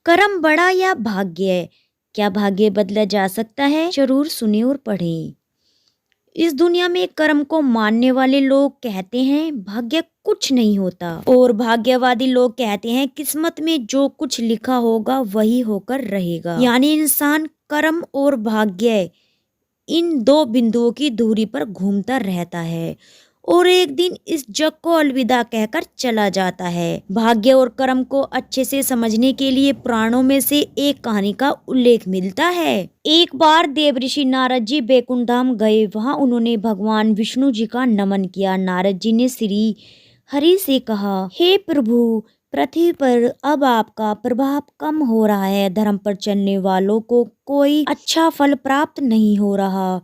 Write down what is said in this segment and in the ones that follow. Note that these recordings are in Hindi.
कर्म बड़ा या भाग्य? क्या भाग्य बदला जा सकता है? जरूर सुने और पढ़ें। इस दुनिया में कर्म को मानने वाले लोग कहते हैं भाग्य कुछ नहीं होता, और भाग्यवादी लोग कहते हैं किस्मत में जो कुछ लिखा होगा वही होकर रहेगा। यानी इंसान कर्म और भाग्य इन दो बिंदुओं की धुरी पर घूमता रहता है और एक दिन इस जग को अलविदा कहकर चला जाता है। भाग्य और कर्म को अच्छे से समझने के लिए पुराणों में से एक कहानी का उल्लेख मिलता है। एक बार देवऋषि नारद जी बैकुंठ धाम गए। वहां उन्होंने भगवान विष्णु जी का नमन किया। नारद जी ने श्री हरि से कहा, हे प्रभु, पृथ्वी पर अब आपका प्रभाव कम हो रहा है। धर्म पर चलने वालों को कोई अच्छा फल प्राप्त नहीं हो रहा।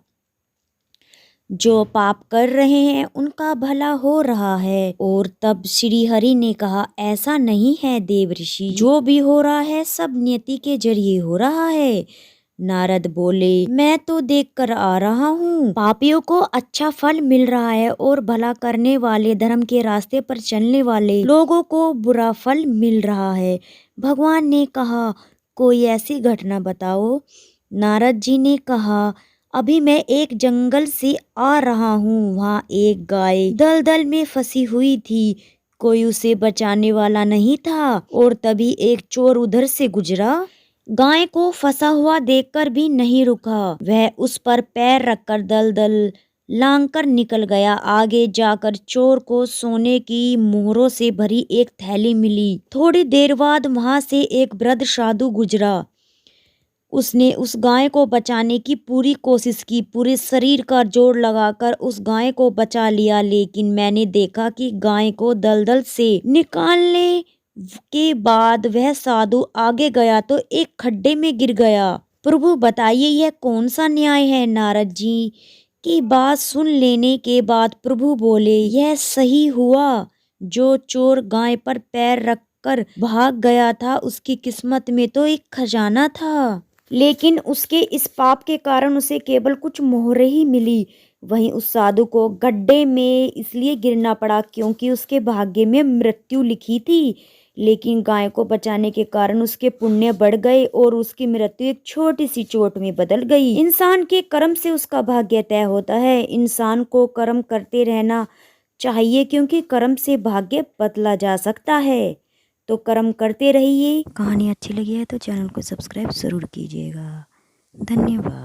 जो पाप कर रहे हैं उनका भला हो रहा है। और तब श्री हरि ने कहा, ऐसा नहीं है देवऋषि, जो भी हो रहा है सब नियति के जरिए हो रहा है। नारद बोले, मैं तो देख कर आ रहा हूँ, पापियों को अच्छा फल मिल रहा है और भला करने वाले, धर्म के रास्ते पर चलने वाले लोगों को बुरा फल मिल रहा है। भगवान ने कहा, कोई ऐसी घटना बताओ। नारद जी ने कहा, अभी मैं एक जंगल से आ रहा हूँ। वहाँ एक गाय दलदल में फंसी हुई थी। कोई उसे बचाने वाला नहीं था और तभी एक चोर उधर से गुजरा। गाय को फंसा हुआ देखकर भी नहीं रुका। वह उस पर पैर रखकर दलदल लांघकर निकल गया। आगे जाकर चोर को सोने की मोहरों से भरी एक थैली मिली। थोड़ी देर बाद वहां से एक वृद्ध साधु गुजरा। उसने उस गाय को बचाने की पूरी कोशिश की, पूरे शरीर का जोर लगाकर उस गाय को बचा लिया, लेकिन मैंने देखा कि गाय को दलदल से निकालने के बाद वह साधु आगे गया तो एक खड्डे में गिर गया। प्रभु बताइए, यह कौन सा न्याय है? नारद जी की बात सुन लेने के बाद प्रभु बोले, यह सही हुआ। जो चोर गाय पर पैर रखकर भाग गया था, उसकी किस्मत में तो एक खजाना था, लेकिन उसके इस पाप के कारण उसे केवल कुछ मोहरें ही मिली। वहीं उस साधु को गड्ढे में इसलिए गिरना पड़ा क्योंकि उसके भाग्य में मृत्यु लिखी थी, लेकिन गाय को बचाने के कारण उसके पुण्य बढ़ गए और उसकी मृत्यु एक छोटी सी चोट में बदल गई। इंसान के कर्म से उसका भाग्य तय होता है। इंसान को कर्म करते रहना चाहिए क्योंकि कर्म से भाग्य बदला जा सकता है। तो कर्म करते रहिए। कहानी अच्छी लगी है तो चैनल को सब्सक्राइब जरूर कीजिएगा। धन्यवाद।